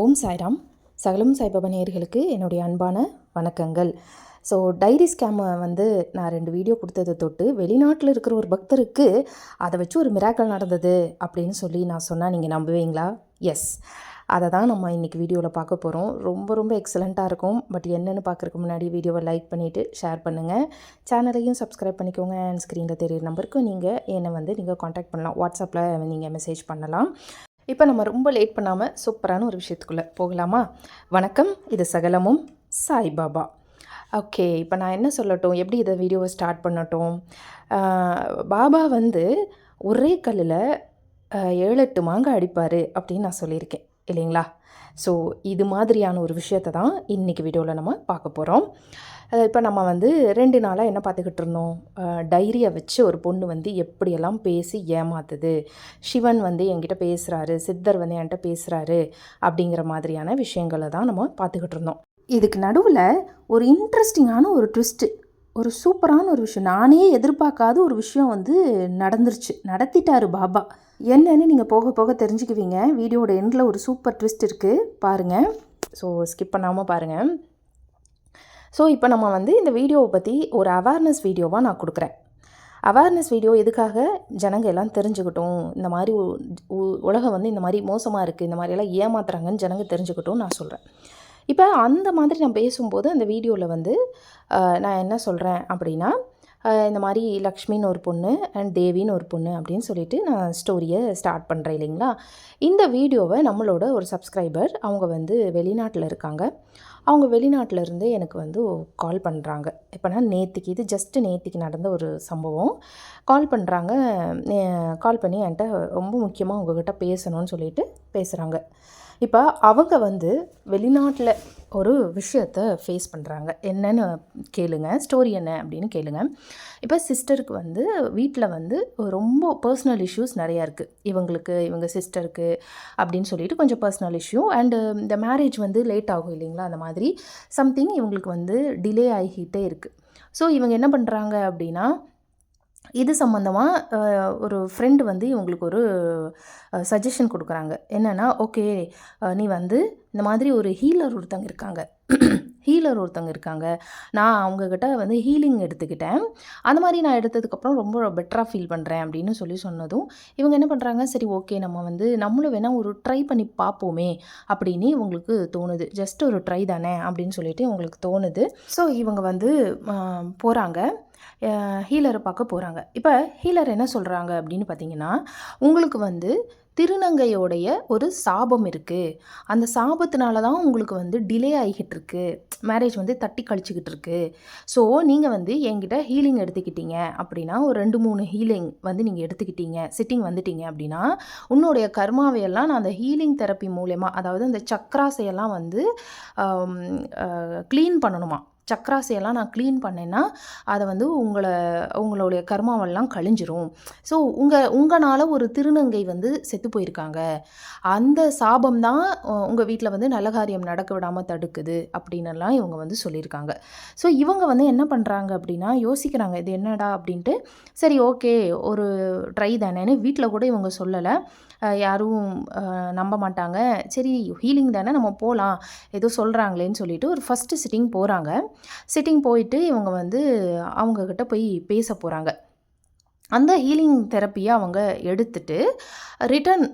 ஓம் சாய்ராம். சகலம் சாய்பாபா நேயர்களுக்கு என்னுடைய அன்பான வணக்கங்கள். ஸோ டைரி ஸ்கேமை நான் 2 வீடியோ கொடுத்ததை தொட்டு வெளிநாட்டில் இருக்கிற ஒரு பக்தருக்கு அதை வச்சு ஒரு மிராக்கல் நடந்தது அப்படின்னு சொல்லி நான் சொன்னால் நீங்கள் நம்புவீங்களா? எஸ், அதை தான் நம்ம இன்றைக்கி வீடியோவில் பார்க்க போகிறோம். ரொம்ப ரொம்ப எக்ஸலண்ட்டாக இருக்கும். பட் என்னென்னு பார்க்குறதுக்கு முன்னாடி வீடியோவை லைக் பண்ணிவிட்டு ஷேர் பண்ணுங்கள். சேனலையும் சப்ஸ்கிரைப் பண்ணிக்கோங்க. அண்ட் ஸ்க்ரீனில் தெரியுற நம்பருக்கு நீங்கள் என்னை நீங்கள் காண்டாக்ட் பண்ணலாம். வாட்ஸ்அப்பில் நீங்கள் மெசேஜ் பண்ணலாம். இப்போ நம்ம ரொம்ப லேட் பண்ணாமல் சூப்பரான ஒரு விஷயத்துக்குள்ளே போகலாமா? வணக்கம், இது சகலமும் சாய்பாபா. ஓகே, இப்போ நான் என்ன சொல்லட்டும், எப்படி இதை வீடியோவை ஸ்டார்ட் பண்ணட்டும்? பாபா ஒரே கல்லில் 7-8 மாங்காய் அடிப்பார் அப்படின்னு நான் சொல்லியிருக்கேன் இல்லைங்களா? ஸோ இது மாதிரியான ஒரு விஷயத்தை தான் இன்றைக்கி வீடியோவில் நம்ம பார்க்க போகிறோம். இப்போ நம்ம 2 நாளாக என்ன பார்த்துக்கிட்டு இருந்தோம், டைரியை வச்சு ஒரு பொண்ணு எப்படியெல்லாம் பேசி ஏமாத்துது, சிவன் என்கிட்ட பேசுகிறாரு, சித்தர் என்கிட்ட பேசுகிறாரு அப்படிங்கிற மாதிரியான விஷயங்களை தான் நம்ம பார்த்துக்கிட்டு இருந்தோம். இதுக்கு நடுவில் ஒரு இன்ட்ரெஸ்டிங்கான ஒரு ட்விஸ்ட்டு, ஒரு சூப்பரான ஒரு விஷயம், நானே எதிர்பார்க்காத ஒரு விஷயம் நடந்துருச்சு, நடத்திட்டாரு பாபா. என்னன்னு நீங்கள் போக போக தெரிஞ்சுக்குவீங்க. வீடியோட எண்டில் ஒரு சூப்பர் ட்விஸ்ட் இருக்குது, பாருங்கள். ஸோ ஸ்கிப் பண்ணாமல் பாருங்கள். ஸோ இப்போ நம்ம இந்த வீடியோவை பற்றி ஒரு அவேர்னஸ் வீடியோவாக நான் கொடுக்குறேன். அவேர்னஸ் வீடியோ எதுக்காக? ஜனங்க எல்லாம் தெரிஞ்சுக்கிட்டும், இந்த மாதிரி உலகம் இந்த மாதிரி மோசமாக இருக்குது, இந்த மாதிரியெல்லாம் ஏமாத்துறாங்கன்னு ஜனங்க தெரிஞ்சுக்கிட்டும் நான் சொல்கிறேன். இப்போ அந்த மாதிரி நான் பேசும்போது அந்த வீடியோவில் நான் என்ன சொல்கிறேன் அப்படின்னா, இந்த மாதிரி லக்ஷ்மின்னு ஒரு பொண்ணு அண்ட் தேவின்னு ஒரு பொண்ணு அப்படின்னு சொல்லிட்டு நான் ஸ்டோரியை ஸ்டார்ட் பண்ணுறேன் இல்லைங்களா? இந்த வீடியோவை நம்மளோட ஒரு சப்ஸ்கிரைபர், அவங்க வெளிநாட்டில் இருக்காங்க. அவங்க வெளிநாட்டில் இருந்து எனக்கு கால் பண்ணுறாங்க. இப்போனா நேற்றுக்கு, இது ஜஸ்ட்டு நேற்றுக்கு நடந்த ஒரு சம்பவம். கால் பண்ணுறாங்க. கால் பண்ணி என்கிட்ட ரொம்ப முக்கியமாக உங்ககிட்ட பேசணும்னு சொல்லிட்டு பேசுகிறாங்க. இப்போ அவங்க வெளிநாட்டில் ஒரு விஷயத்தை ஃபேஸ் பண்ணுறாங்க. என்னன்னு கேளுங்க, ஸ்டோரி என்ன அப்படின்னு கேளுங்க. இப்போ சிஸ்டருக்கு வீட்டில் ரொம்ப பர்சனல் இஷ்யூஸ் நிறையா இருக்குது. இவங்க சிஸ்டருக்கு அப்படின்னு சொல்லிட்டு கொஞ்சம் பர்சனல் இஷ்யூ அண்டு இந்த மேரேஜ் லேட் ஆகும் இல்லைங்களா, அந்த மாதிரி சம்திங் இவங்களுக்கு டிலே ஆகிக்கிட்டே இருக்குது. ஸோ இவங்க என்ன பண்ணுறாங்க அப்படின்னா, இது சம்மந்தமாக ஒரு ஃப்ரெண்டு இவங்களுக்கு ஒரு சஜஷன் கொடுக்குறாங்க. என்னென்னா, ஓகே, நீ இந்த மாதிரி ஒரு ஹீலர் ஒருத்தங்க இருக்காங்க, நான் அவங்கக்கிட்ட ஹீலிங் எடுத்துக்கிட்டேன், அந்த மாதிரி நான் எடுத்ததுக்கப்புறம் ரொம்ப பெட்டராக ஃபீல் பண்ணுறேன் அப்படின்னு சொன்னதும் இவங்க என்ன பண்ணுறாங்க, சரி ஓகே, நம்ம நம்மளும் வேணால் ஒரு ட்ரை பண்ணி பார்ப்போமே அப்படின்னு இவங்களுக்கு தோணுது. ஜஸ்ட் ஒரு ட்ரை தானே அப்படின்னு சொல்லிட்டு இவங்களுக்கு தோணுது. ஸோ இவங்க போகிறாங்க, ஹீலரை பார்க்க போகிறாங்க. இப்போ ஹீலர் என்ன சொல்கிறாங்க அப்படின்னு பார்த்தீங்கன்னா, உங்களுக்கு திருநங்கையோடைய ஒரு சாபம் இருக்குது, அந்த சாபத்தினால தான் உங்களுக்கு டிலே ஆகிக்கிட்டு இருக்கு, மேரேஜ் தட்டி கழிச்சிக்கிட்டு இருக்கு. ஸோ நீங்கள் என்கிட்ட ஹீலிங் எடுத்துக்கிட்டீங்க அப்படின்னா, ஒரு 2-3 ஹீலிங் நீங்கள் எடுத்துக்கிட்டீங்க, சிட்டிங் வந்துட்டீங்க அப்படின்னா, உன்னுடைய கர்மாவையெல்லாம் நான் அந்த ஹீலிங் தெரப்பி மூலயமா, அதாவது அந்த சக்ராசையெல்லாம் க்ளீன் பண்ணணுமா. சக்ராசையெல்லாம் நான் க்ளீன் பண்ணேன்னா அதை உங்களுடைய கர்மாவெல்லாம் கழிஞ்சிரும். ஸோ உங்களால் ஒரு திருநங்கை செத்து போயிருக்காங்க, அந்த சாபம் தான் உங்கள் வீட்டில் நல்ல காரியம் நடக்க விடாமல் தடுக்குது அப்படின்னுலாம் இவங்க சொல்லியிருக்காங்க. ஸோ இவங்க என்ன பண்ணுறாங்க அப்படின்னா, யோசிக்கிறாங்க, இது என்னடா அப்படின்ட்டு. சரி ஓகே, ஒரு ட்ரை தானேன்னு வீட்டில் கூட இவங்க சொல்லலை, யாரும் நம்ப மாட்டாங்க. சரி ஹீலிங் தானே, நம்ம போகலாம், ஏதோ சொல்கிறாங்களேன்னு சொல்லிட்டு ஒரு ஃபஸ்ட்டு சிட்டிங் போகிறாங்க. சிட்டிங் போயிட்டு இவங்க அவங்கக்கிட்ட போய் பேச போகிறாங்க. அந்த ஹீலிங் தெரப்பியை அவங்க எடுத்துட்டு ரிட்டர்ன்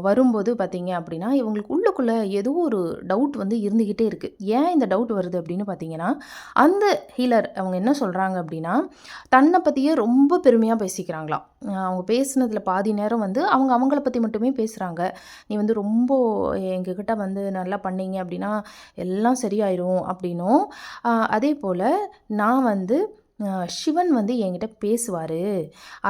வரும்போது பார்த்தீங்க அப்படின்னா, இவங்களுக்கு உள்ளுக்குள்ளே ஏதோ ஒரு டவுட் இருந்துக்கிட்டே இருக்குது. ஏன் இந்த டவுட் வருது அப்படின்னு பார்த்தீங்கன்னா, அந்த ஹீலர் அவங்க என்ன சொல்கிறாங்க அப்படின்னா, தன்னை பற்றியே ரொம்ப பெருமையாக பேசிக்கிறாங்களாம். அவங்க பேசுனதில் பாதி நேரம் அவங்கள பற்றி மட்டுமே பேசுகிறாங்க. நீ ரொம்ப எங்ககிட்ட நல்லா பண்ணீங்க அப்படின்னா எல்லாம் சரியாயிரும் அப்படின்னும், அதே போல் நான் சிவன் என்கிட்ட பேசுவார்,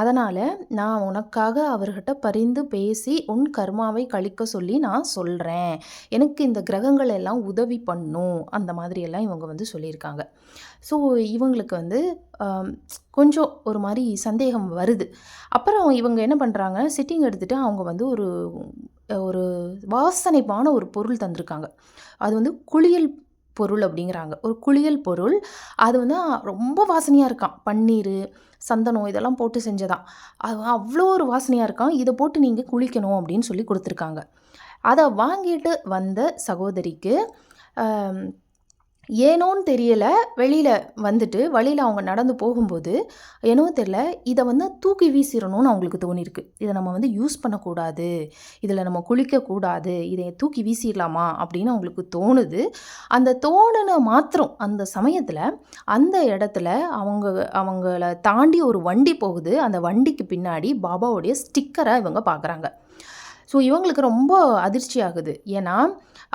அதனால் நான் உனக்காக அவர்கிட்ட பரிந்து பேசி உன் கர்மாவை கழிக்க சொல்லி நான் சொல்கிறேன், எனக்கு இந்த கிரகங்கள் எல்லாம் உதவி பண்ணும், அந்த மாதிரியெல்லாம் இவங்க சொல்லியிருக்காங்க. ஸோ இவங்களுக்கு கொஞ்சம் ஒரு மாதிரி சந்தேகம் வருது. அப்புறம் இவங்க என்ன பண்ணுறாங்க, சிட்டிங் எடுத்துகிட்டு அவங்க ஒரு ஒரு வாசனைப்பான ஒரு பொருள் தந்திருக்காங்க. அது குளியல் பொருள் அப்படிங்கிறாங்க. ஒரு குளியல் பொருள், அது ரொம்ப வாசனையாக இருக்காம். பன்னீர், சந்தனம் இதெல்லாம் போட்டு செஞ்சதான். அது அவ்வளோ ஒரு வாசனையாக இருக்காம். இதை போட்டு நீங்கள் குளிக்கணும் அப்படின்னு சொல்லி கொடுத்துருக்காங்க. அதை வாங்கிட்டு வந்த சகோதரிக்கு ஏனோன்னு தெரியலை, வெளியில் வந்துட்டு வழியில் அவங்க நடந்து போகும்போது ஏனோ தெரியல, இதை வந்து தூக்கி வீசிடணும்னு அவங்களுக்கு தோணியிருக்கு. இதை நம்ம வந்து யூஸ் பண்ணக்கூடாது, இதில் நம்ம குளிக்கக்கூடாது, இதை தூக்கி வீசிடலாமா அப்படின்னு அவங்களுக்கு தோணுது. அந்த தோணுன மாத்திரம் அந்த சமயத்தில் அந்த இடத்துல அவங்கள தாண்டி ஒரு வண்டி போகுது. அந்த வண்டிக்கு பின்னாடி பாபாவுடைய ஸ்டிக்கரை இவங்க பார்க்குறாங்க. ஸோ இவங்களுக்கு ரொம்ப அதிர்ச்சி ஆகுது. ஏன்னா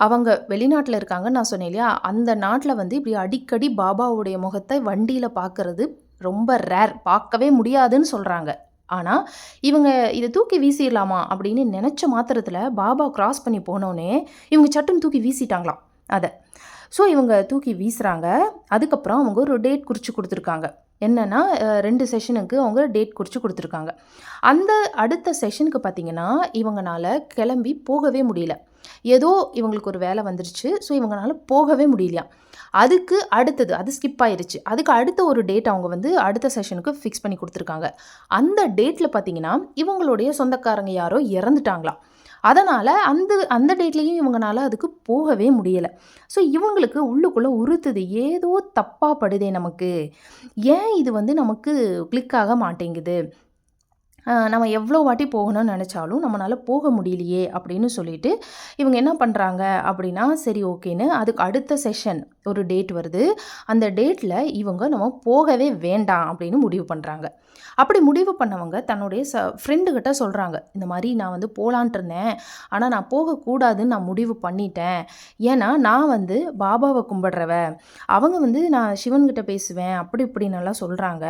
அவங்க வெளிநாட்டில் இருக்காங்கன்னு நான் சொன்னேன் இல்லையா, அந்த நாட்டில் வந்து இப்படி அடிக்கடி பாபாவுடைய முகத்தை வண்டியில் பார்க்குறது ரொம்ப ரேர், பார்க்கவே முடியாதுன்னு சொல்கிறாங்க. ஆனால் இவங்க இதை தூக்கி வீசிடலாமா அப்படின்னு நினச்ச மாத்திரத்தில் பாபா கிராஸ் பண்ணி போனோடனே இவங்க சட்டுன்னு தூக்கி வீசிட்டாங்களாம் அதை. ஸோ இவங்க தூக்கி வீசுகிறாங்க. அதுக்கப்புறம் அவங்க ஒரு டேட் குறித்து கொடுத்துருக்காங்க. என்னென்னா 2 செஷனுக்கு அவங்க டேட் குறித்து கொடுத்துருக்காங்க. அந்த அடுத்த செஷனுக்கு பார்த்திங்கன்னா இவங்களால கிளம்பி போகவே முடியல. ஏதோ இவங்களுக்கு ஒரு வேலை வந்துருச்சு. ஸோ இவங்களால போகவே முடியலையா. அதுக்கு அடுத்தது அது ஸ்கிப் ஆயிடுச்சு. அதுக்கு அடுத்த ஒரு டேட் அவங்க வந்து அடுத்த செஷனுக்கு ஃபிக்ஸ் பண்ணி கொடுத்துருக்காங்க. அந்த டேட்டில் பார்த்திங்கன்னா இவங்களுடைய சொந்தக்காரங்க யாரோ இறந்துட்டாங்களாம். அதனால் அந்த டேட்லேயும் இவங்களால அதுக்கு போகவே முடியலை. ஸோ இவங்களுக்கு உள்ளுக்குள்ளே உறுத்துது, ஏதோ தப்பாக படுதே நமக்கு, ஏன் இது வந்து நமக்கு கிளிக் ஆக மாட்டேங்குது, நம்ம எவ்வளோ வாட்டி போகணும்னு நினச்சாலும் நம்மளால் போக முடியலையே அப்படின்னு சொல்லிட்டு இவங்க என்ன பண்ணுறாங்க அப்படின்னா, சரி ஓகேன்னு அதுக்கு அடுத்த செஷன் ஒரு டேட் வருது. அந்த டேட்டில் இவங்க நம்ம போகவே வேண்டாம் அப்படின்னு முடிவு பண்ணுறாங்க. அப்படி முடிவு பண்ணவங்க தன்னுடைய ஃப்ரெண்டுக்கிட்ட சொல்கிறாங்க, இந்த மாதிரி நான் வந்து போகலான்ட்டு இருந்தேன், ஆனால் நான் போகக்கூடாதுன்னு நான் முடிவு பண்ணிட்டேன். ஏன்னா நான் வந்து பாபாவை கும்பிட்றவ, அவங்க வந்து நான் சிவன்கிட்ட பேசுவேன் அப்படி இப்படின்னெல்லாம் சொல்கிறாங்க.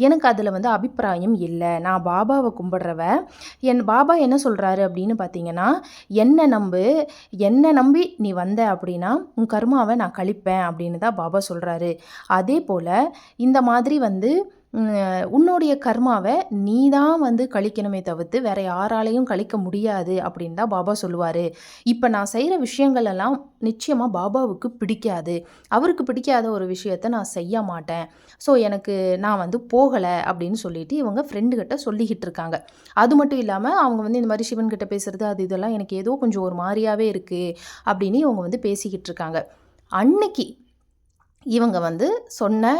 எனக்கு அதில் வந்து அபிப்பிராயம் இல்லை. நான் பாபாவை கும்பிட்றவ. என் பாபா என்ன சொல்கிறாரு அப்படின்னு பார்த்தீங்கன்னா, என்னை நம்பி நீ வந்த அப்படின்னா உன் கர்மாவை நான் கழிப்பேன் அப்படின்னு தான் பாபா சொல்கிறாரு. அதே போல் இந்த மாதிரி வந்து உன்னுடைய கர்மாவை நீ தான் வந்து கழிக்கணுமே தவிர்த்து வேறு யாராலையும் கழிக்க முடியாது அப்படின்னு தான் பாபா சொல்லுவார். இப்போ நான் செய்கிற விஷயங்கள் எல்லாம் நிச்சயமாக பாபாவுக்கு பிடிக்காது. அவருக்கு பிடிக்காத ஒரு விஷயத்தை நான் செய்ய மாட்டேன். ஸோ நான் வந்து போகலை அப்படின்னு சொல்லிட்டு இவங்க ஃப்ரெண்டுக்கிட்ட சொல்லிக்கிட்டு இருக்காங்க. அது மட்டும் இல்லாமல் அவங்க வந்து இந்த மாதிரி சிவன்கிட்ட பேசுகிறது அது இதெல்லாம் எனக்கு ஏதோ கொஞ்சம் ஒரு மாதிரியாகவே இருக்குது அப்படின்னு இவங்க வந்து பேசிக்கிட்டு இருக்காங்க. அன்னைக்கு இவங்க வந்து சொன்ன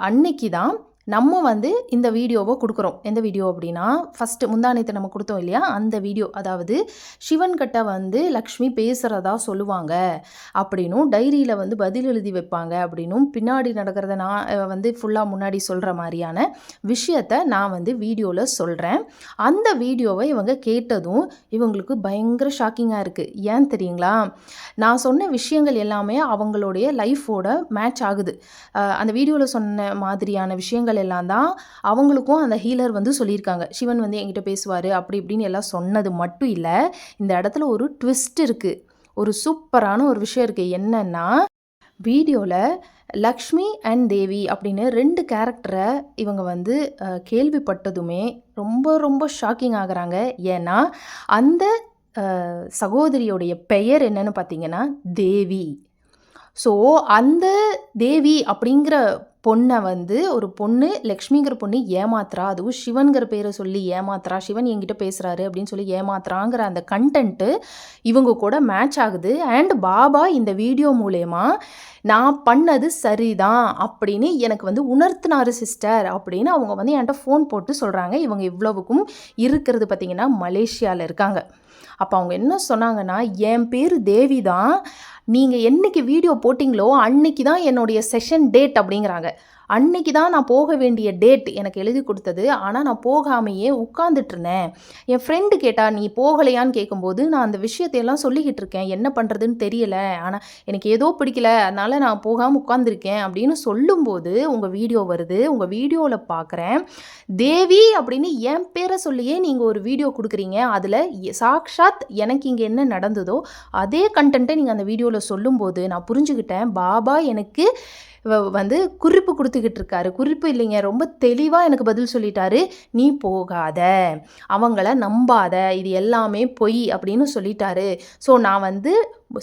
அன்னைக்கு தான் நம்ம வந்து இந்த வீடியோவை கொடுக்குறோம். எந்த வீடியோ அப்படின்னா, ஃபஸ்ட்டு முந்தானத்தை நம்ம கொடுத்தோம் இல்லையா, அந்த வீடியோ. அதாவது சிவன்கிட்ட வந்து லக்ஷ்மி பேசுகிறதா சொல்லுவாங்க அப்படின்னும், டைரியில் வந்து பதில் எழுதி வைப்பாங்க அப்படின்னும், பின்னாடி நடக்கிறத நான் வந்து ஃபுல்லாக முன்னாடி சொல்கிற மாதிரியான விஷயத்தை நான் வந்து வீடியோவில் சொல்கிறேன். அந்த வீடியோவை இவங்க கேட்டதும் இவங்களுக்கு பயங்கர ஷாக்கிங்காக இருக்குது. ஏன் தெரியுங்களா, நான் சொன்ன விஷயங்கள் எல்லாமே அவங்களுடைய லைஃபோட மேட்ச் ஆகுது. அந்த வீடியோவில் சொன்ன மாதிரியான விஷயங்கள் எல்லாம் தான் அவங்களுக்கும் அந்த ஹீலர் வந்து சொல்லியிருக்காங்க. சிவன் வந்து என்கிட்ட பேசுவார் அப்படி இப்படின்னு எல்லாம் சொன்னது மட்டும் இல்லை, இந்த இடத்துல ஒரு ட்விஸ்ட் இருக்குது. ஒரு சூப்பரான ஒரு விஷயம் இருக்குது. என்னன்னா, வீடியோவில் லக்ஷ்மி அண்ட் தேவி அப்படின்னு 2 கேரக்டரை இவங்க வந்து கேள்விப்பட்டதுமே ரொம்ப ரொம்ப ஷாக்கிங் ஆகுறாங்க. ஏன்னா அந்த சகோதரியோடைய பெயர் என்னன்னு பார்த்தீங்கன்னா தேவி. ஸோ அந்த தேவி அப்படிங்கிற பொண்ணை வந்து ஒரு பொண்ணு, லக்ஷ்மிங்கிற பொண்ணு ஏமாத்துறா, அதுவும் சிவன்கிற பேரை சொல்லி ஏமாத்துறா, சிவன் என்கிட்ட பேசுகிறாரு அப்படின்னு சொல்லி ஏமாத்துறாங்கிற அந்த கண்டென்ட்டு இவங்க கூட மேட்ச் ஆகுது. அண்ட் பாபா இந்த வீடியோ மூலயமா நான் பண்ணது சரிதான் அப்படின்னு எனக்கு வந்து உணர்த்தினாரு சிஸ்டர் அப்படின்னு அவங்க வந்து என்கிட்ட ஃபோன் போட்டு சொல்கிறாங்க. இவங்க இவ்வளவுக்கும் இருக்கிறது பார்த்திங்கன்னா மலேசியாவில் இருக்காங்க. அப்போ அவங்க என்ன சொன்னாங்கன்னா, என் பேர் தேவி தான், நீங்கள் என்றைக்கு வீடியோ போட்டிங்களோ அன்னைக்கு தான் என்னுடைய செஷன் டேட் அப்படிங்கிறாங்க. அன்னைக்கு தான் நான் போக வேண்டிய டேட் எனக்கு எழுதி கொடுத்தது. ஆனால் நான் போகாமையே உட்காந்துட்ருந்தேன். என் ஃப்ரெண்டு கேட்டா நீ போகலையான்னு கேட்கும்போது நான் அந்த விஷயத்தையெல்லாம் சொல்லிக்கிட்டு இருக்கேன், என்ன பண்ணுறதுன்னு தெரியலை, ஆனால் எனக்கு ஏதோ பிடிக்கல அதனால் நான் போகாமல் உட்காந்துருக்கேன் அப்படின்னு சொல்லும்போது உங்கள் வீடியோ வருது. உங்கள் வீடியோவில் பார்க்குறேன் தேவி அப்படின்னு என் பேரை சொல்லியே நீங்கள் ஒரு வீடியோ கொடுக்குறீங்க. அதில் சாக்ஷாத் எனக்கு இங்கே என்ன நடந்ததோ அதே கண்டென்ட்டை நீங்கள் அந்த வீடியோவில் சொல்லும்போது நான் புரிஞ்சுக்கிட்டேன், பாபா எனக்கு வந்து குறிப்பு கொடுத்துக்கிட்டு இருக்காரு. குறிப்பு இல்லைங்க, ரொம்ப தெளிவாக எனக்கு பதில் சொல்லிட்டாரு. நீ போகாத, அவங்கள நம்பாத, இது எல்லாமே பொய் அப்படின்னு சொல்லிட்டாரு. ஸோ நான் வந்து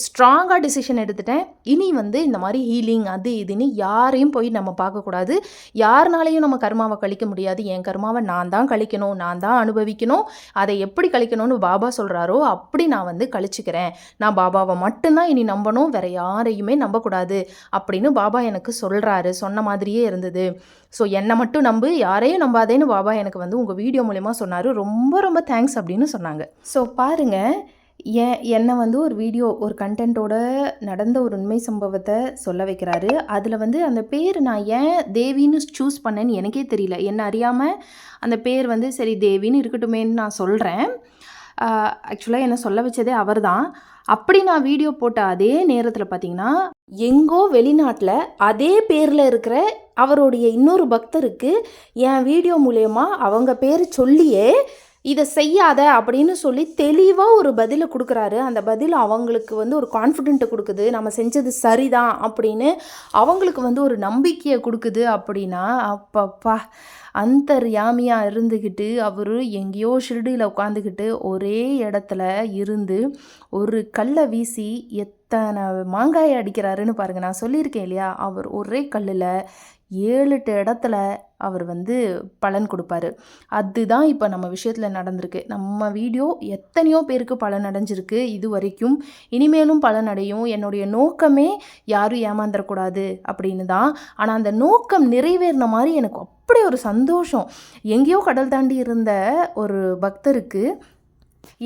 ஸ்ட்ராங்காக டிசிஷன் எடுத்துட்டேன். இனி வந்து இந்த மாதிரி ஹீலிங் அது இதுன்னு யாரையும் போய் நம்ம பார்க்கக்கூடாது. யாருனாலையும் நம்ம கர்மாவை கழிக்க முடியாது. என் கர்மாவை நான் தான் கழிக்கணும், நான் தான் அனுபவிக்கணும். அதை எப்படி கழிக்கணும்னு பாபா சொல்கிறாரோ அப்படி நான் வந்து கழிச்சுக்கிறேன். நான் பாபாவை மட்டும்தான் இனி நம்பணும், வேற யாரையுமே நம்பக்கூடாது அப்படின்னு பாபா எனக்கு சொல்கிறாரு. சொன்ன மாதிரியே இருந்தது. ஸோ என்னை மட்டும் நம்பு, யாரையும் நம்பாதேன்னு பாபா எனக்கு வந்து உங்கள் வீடியோ மூலமா சொன்னார். ரொம்ப ரொம்ப தேங்க்ஸ் அப்படின்னு சொன்னாங்க. ஸோ பாருங்கள், என்னை வந்து ஒரு வீடியோ ஒரு கண்டென்ட்டோட நடந்த ஒரு உண்மை சம்பவத்தை சொல்ல வைக்கிறாரு. அதில் வந்து அந்த பேர் நான் ஏன் தேவின்னு சூஸ் பண்ணேன்னு எனக்கே தெரியல. என்னை அறியாமல் அந்த பேர் வந்து சரி தேவின்னு இருக்கட்டுமேன்னு நான் சொல்கிறேன். ஆக்சுவலாக என்னை சொல்ல வச்சதே அவர் தான். அப்படி நான் வீடியோ போட்ட அதே நேரத்தில் பார்த்திங்கன்னா எங்கோ வெளிநாட்டில் அதே பேரில் இருக்கிற அவருடைய இன்னொரு பக்தருக்கு என் வீடியோ மூலயமா அவங்க பேர் சொல்லியே இதை செய்யாத அப்படின்னு சொல்லி தெளிவாக ஒரு பதிலை கொடுக்குறாரு. அந்த பதில் அவங்களுக்கு வந்து ஒரு கான்ஃபிடென்ட்டை கொடுக்குது, நம்ம செஞ்சது சரிதான் அப்படின்னு அவங்களுக்கு வந்து ஒரு நம்பிக்கையை கொடுக்குது. அப்படின்னா அப்பப்பா, அந்தர்யாமியாக இருந்துக்கிட்டு அவர் எங்கேயோ ஷிர்டியில் உட்காந்துக்கிட்டு ஒரே இடத்துல இருந்து ஒரு கல்லை வீசி எத்தனை மாங்காயை அடிக்கிறாருன்னு பாருங்கள். நான் சொல்லியிருக்கேன் இல்லையா, அவர் ஒரே கல்லில் 7-8 இடத்துல அவர் வந்து பலன் கொடுப்பாரு. அதுதான் இப்போ நம்ம விஷயத்தில் நடந்திருக்கு. நம்ம வீடியோ எத்தனையோ பேருக்கு பலன் அடைஞ்சிருக்கு இது வரைக்கும், இனிமேலும் பலன் அடையும். என்னுடைய நோக்கமே யாரும் ஏமாந்துடக்கூடாது அப்படின்னு தான். ஆனால் அந்த நோக்கம் நிறைவேறின மாதிரி எனக்கு அப்படி ஒரு சந்தோஷம். எங்கேயோ கடல் தாண்டி இருந்த ஒரு பக்தருக்கு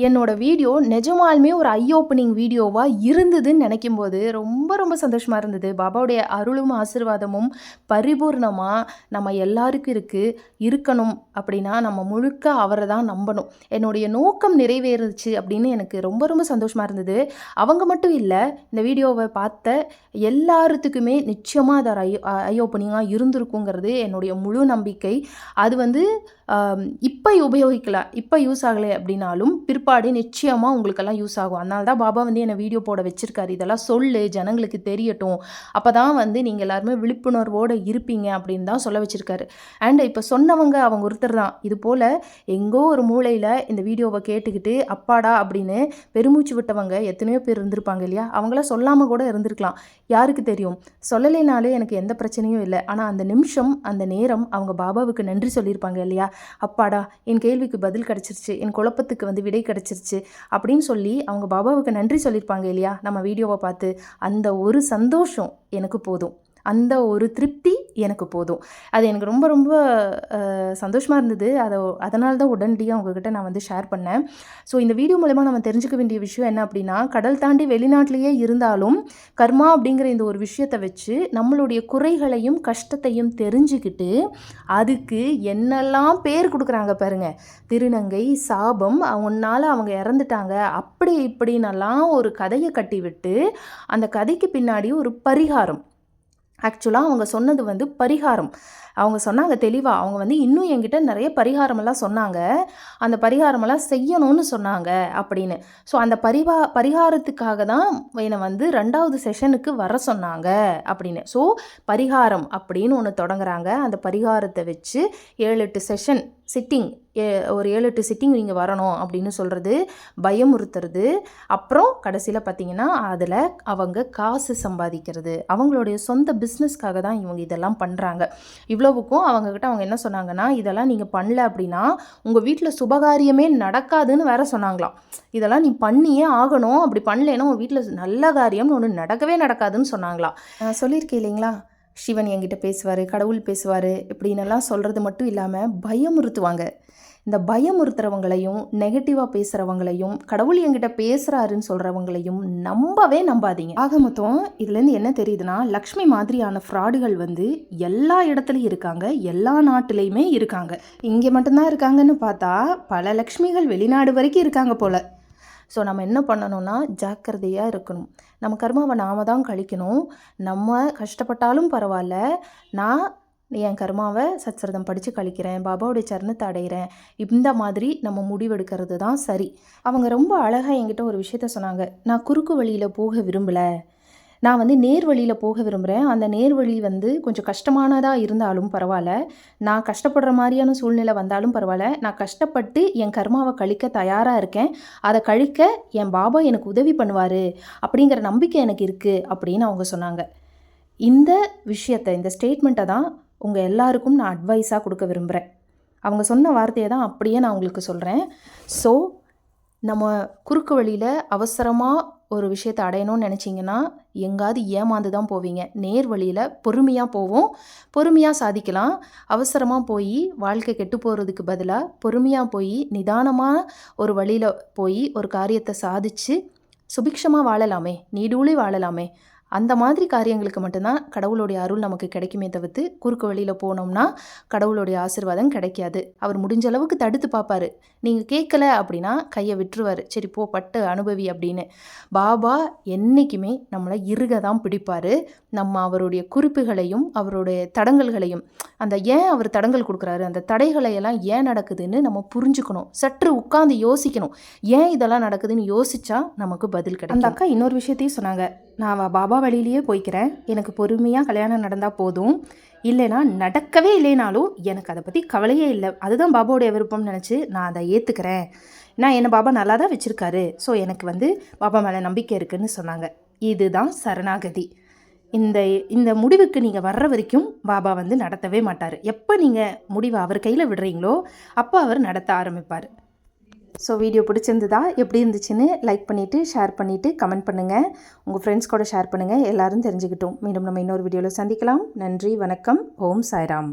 என்னோடய வீடியோ நிஜமாலுமே ஒரு ஐ ஓப்பனிங் வீடியோவாக இருந்ததுன்னு நினைக்கும் போது ரொம்ப ரொம்ப சந்தோஷமாக இருந்தது. பாபாவுடைய அருளும் ஆசீர்வாதமும் பரிபூர்ணமாக நம்ம எல்லாருக்கும் இருக்கணும். அப்படின்னா நம்ம முழுக்க அவரை தான் நம்பணும். என்னுடைய நோக்கம் நிறைவேறுச்சு அப்படின்னு எனக்கு ரொம்ப ரொம்ப சந்தோஷமாக இருந்தது. அவங்க மட்டும் இல்லை, இந்த வீடியோவை பார்த்த எல்லாத்துக்குமே நிச்சயமாக அது ஐ ஓப்பனிங்காக இருந்திருக்குங்கிறது என்னுடைய முழு நம்பிக்கை. அது வந்து இப்போ உபயோகிக்கலாம், இப்போ யூஸ் ஆகலை அப்படின்னாலும் பிற்பாடு நிச்சயமாக உங்களுக்கெல்லாம் யூஸ் ஆகும். அதனால தான் பாபா வந்து என்னை வீடியோ போட வச்சுருக்காரு. இதெல்லாம் சொல்லு, ஜனங்களுக்கு தெரியட்டும், அப்போ தான் வந்து நீங்கள் எல்லாருமே விழிப்புணர்வோடு இருப்பீங்க அப்படின்னு தான் சொல்ல வச்சுருக்காரு. அண்ட் இப்போ சொன்னவங்க அவங்க ஒருத்தர் தான். இது போல் எங்கோ ஒரு மூலையில் இந்த வீடியோவை கேட்டுக்கிட்டு அப்பாடா அப்படின்னு பெருமூச்சு விட்டவங்க எத்தனையோ பேர் இருந்திருப்பாங்க இல்லையா. அவங்களாம் சொல்லாமல் கூட இருந்திருக்கலாம், யாருக்கு தெரியும். சொல்லலைனாலே எனக்கு எந்த பிரச்சனையும் இல்லை. ஆனால் அந்த நிமிஷம் அந்த நேரம் அவங்க பாபாவுக்கு நன்றி சொல்லியிருப்பாங்க இல்லையா. அப்பாடா, என் கேள்விக்கு பதில் கிடச்சிருச்சு, என் குழப்பத்துக்கு வந்து விடை கிடச்சிருச்சு அப்படின்னு சொல்லி அவங்க பாபாவுக்கு நன்றி சொல்லியிருப்பாங்க இல்லையா நம்ம வீடியோவை பார்த்து. அந்த ஒரு சந்தோஷம் எனக்கு போதும், அந்த ஒரு திருப்தி எனக்கு போதும். அது எனக்கு ரொம்ப ரொம்ப சந்தோஷமாக இருந்தது. அதனால தான் உடனடியாக உங்ககிட்ட நான் வந்து ஷேர் பண்ணேன். ஸோ இந்த வீடியோ மூலமாக நம்ம தெரிஞ்சுக்க வேண்டிய விஷயம் என்ன அப்படின்னா, கடல் தாண்டி வெளிநாட்டிலேயே இருந்தாலும் கர்மா அப்படிங்கிற இந்த ஒரு விஷயத்தை வச்சு நம்மளுடைய குறைகளையும் கஷ்டத்தையும் தெரிஞ்சுக்கிட்டு அதுக்கு என்னெல்லாம் பேர் கொடுக்குறாங்க பாருங்கள். திருநங்கை, சாபம், அவனால் அவங்க இறந்துட்டாங்க, அப்படி இப்படின்னெல்லாம் ஒரு கதையை கட்டி விட்டு அந்த கதைக்கு பின்னாடி ஒரு பரிகாரம். ஆக்சுவலாக அவங்க சொன்னது வந்து பரிகாரம். அவங்க சொன்னாங்க தெளிவாக. அவங்க வந்து இன்னும் என்கிட்ட நிறைய பரிகாரமெல்லாம் சொன்னாங்க, அந்த பரிகாரமெல்லாம் செய்யணும்னு சொன்னாங்க அப்படின்னு. ஸோ அந்த பரிகாரத்துக்காக தான் என்னை வந்து 2வது செஷனுக்கு வர சொன்னாங்க அப்படின்னு. ஸோ பரிகாரம் அப்படின்னு ஒன்று தொடங்குறாங்க. அந்த பரிகாரத்தை வச்சு 7-8 செஷன் சிட்டிங், ஒரு 7-8 சிட்டிங் நீங்கள் வரணும் அப்படின்னு சொல்கிறது, பயமுறுத்துறது. அப்புறம் கடைசியில் பார்த்திங்கன்னா அதில் அவங்க காசு சம்பாதிக்கிறது. அவங்களுடைய சொந்த பிஸ்னஸ்க்காக தான் இவங்க இதெல்லாம் பண்ணுறாங்க. இவ்வளவுக்கும் அவங்கக்கிட்ட அவங்க என்ன சொன்னாங்கன்னா, இதெல்லாம் நீங்கள் பண்ணல அப்படின்னா உங்கள் வீட்டில் சுபகாரியமே நடக்காதுன்னு வேற சொன்னாங்களாம். இதெல்லாம் நீ பண்ணியே ஆகணும், அப்படி பண்ணலைன்னா உங்கள் வீட்டில் நல்ல காரியம்னு ஒன்று நடக்கவே நடக்காதுன்னு சொன்னாங்களாம். சொல்லியிருக்கேன் இல்லைங்களா, சிவன் என்கிட்ட பேசுவார், கடவுள் பேசுவார் இப்படின்னெல்லாம் சொல்கிறது மட்டும் இல்லாமல் பயமுறுத்துவாங்க. இந்த பயமுறுத்துறவங்களையும் நெகட்டிவாக பேசுகிறவங்களையும் கடவுள் என்கிட்ட பேசுகிறாருன்னு சொல்கிறவங்களையும் நம்பவே நம்பாதீங்க. ஆக மொத்தம் இதுலேருந்து என்ன தெரியுதுன்னா, லக்ஷ்மி மாதிரியான ஃப்ராடுகள் வந்து எல்லா இடத்துலையும் இருக்காங்க, எல்லா நாட்டிலையுமே இருக்காங்க. இங்கே மட்டும்தான் இருக்காங்கன்னு பார்த்தா பல லக்ஷ்மிகள் வெளிநாடு வரைக்கும் இருக்காங்க போல். ஸோ நம்ம என்ன பண்ணணும்னா ஜாக்கிரதையாக இருக்கணும். நம்ம கர்மாவை நாம தான் கழிக்கணும். நம்ம கஷ்டப்பட்டாலும் பரவாயில்ல, நான் என் கர்மாவை சத்சரிதம் படித்து கழிக்கிறேன், பாபாவுடைய சரணத்தை அடைகிறேன், இந்த மாதிரி நம்ம முடிவெடுக்கிறது தான் சரி. அவங்க ரொம்ப அழகாக என்கிட்ட ஒரு விஷயத்த சொன்னாங்க. நான் குறுக்கு வழியில் போக விரும்பலை, நான் வந்து நேர் வழியில் போக விரும்புகிறேன். அந்த நேர் வழி வந்து கொஞ்சம் கஷ்டமானதாக இருந்தாலும் பரவாயில்ல, நான் கஷ்டப்படுற மாதிரியான சூழ்நிலை வந்தாலும் பரவாயில்ல, நான் கஷ்டப்பட்டு என் கர்மாவை கழிக்க தயாராக இருக்கேன். அதை கழிக்க என் பாபா எனக்கு உதவி பண்ணுவார் அப்படிங்கிற நம்பிக்கை எனக்கு இருக்குது அப்படின்னு அவங்க சொன்னாங்க. இந்த விஷயத்தை, இந்த ஸ்டேட்மெண்ட்டை தான் உங்கள் எல்லாருக்கும் நான் அட்வைஸாக கொடுக்க விரும்புகிறேன். அவங்க சொன்ன வார்த்தையை தான் அப்படியே நான் உங்களுக்கு சொல்கிறேன். ஸோ நம்ம குறுக்கு வழியில் அவசரமாக ஒரு விஷயத்தை அடையணும்னு நினச்சிங்கன்னா எங்காவது ஏமாந்து தான் போவீங்க. நேர் வழியில் பொறுமையாக போவோம், பொறுமையாக சாதிக்கலாம். அவசரமாக போய் வாழ்க்கை கெட்டு போகிறதுக்கு பதிலாக பொறுமையாக போய் நிதானமாக ஒரு வழியில் போய் ஒரு காரியத்தை சாதித்து சுபிக்ஷமாக வாழலாமே, நீடூழி வாழலாமே. அந்த மாதிரி காரியங்களுக்கு மட்டும்தான் கடவுளுடைய அருள் நமக்கு கிடைக்குமே தவிர்த்து குறுக்கு வழியில் போனோம்னா கடவுளுடைய ஆசீர்வாதம் கிடைக்காது. அவர் முடிஞ்ச அளவுக்கு தடுத்து பார்ப்பார். நீங்கள் கேட்கல அப்படின்னா கையை விட்டுருவார். சரி போ, பட்டு அனுபவி அப்படின்னு. பாபா என்றைக்குமே நம்மளை இறுக தான் பிடிப்பார். நம்ம அவருடைய குறிப்புகளையும் அவருடைய தடங்கல்களையும், அந்த ஏன் அவர் தடங்கல் கொடுக்குறாரு, அந்த தடைகளையெல்லாம் ஏன் நடக்குதுன்னு நம்ம புரிஞ்சுக்கணும். சற்று உட்காந்து யோசிக்கணும். ஏன் இதெல்லாம் நடக்குதுன்னு யோசிச்சா நமக்கு பதில் கிடைக்கும். அந்த அக்கா இன்னொரு விஷயத்தையும் சொன்னாங்க. நான் பாபா வழியிலேயே போய்க்கிறேன், எனக்கு பொறுமையாக கல்யாணம் நடந்தால் போதும், இல்லைனா நடக்கவே இல்லைனாலும் எனக்கு அதை பற்றி கவலையே இல்லை, அதுதான் பாபாவுடைய விருப்பம்னு நினச்சி நான் அதை ஏற்றுக்கிறேன். நான் என்னை பாபா நல்லா தான் வச்சுருக்காரு, ஸோ எனக்கு வந்து பாபா மேலே நம்பிக்கை இருக்குதுன்னு சொன்னாங்க. இதுதான் சரணாகதி. இந்த முடிவுக்கு நீங்கள் வர்ற வரைக்கும் பாபா வந்து நடத்தவே மாட்டார். எப்போ நீங்கள் முடிவை அவர் கையில் விடுறீங்களோ அப்போ அவர் நடத்த ஆரம்பிப்பார். ஸோ வீடியோ பிடிச்சிருந்ததா, எப்படி இருந்துச்சுன்னு லைக் பண்ணிவிட்டு ஷேர் பண்ணிவிட்டு கமெண்ட் பண்ணுங்கள். உங்கள் ஃப்ரெண்ட்ஸ் கூட ஷேர் பண்ணுங்கள், எல்லோரும் தெரிஞ்சுக்கிட்டோம். மீண்டும் நம்ம இன்னொரு வீடியோவில் சந்திக்கலாம். நன்றி, வணக்கம், ஓம் சாய்ராம்.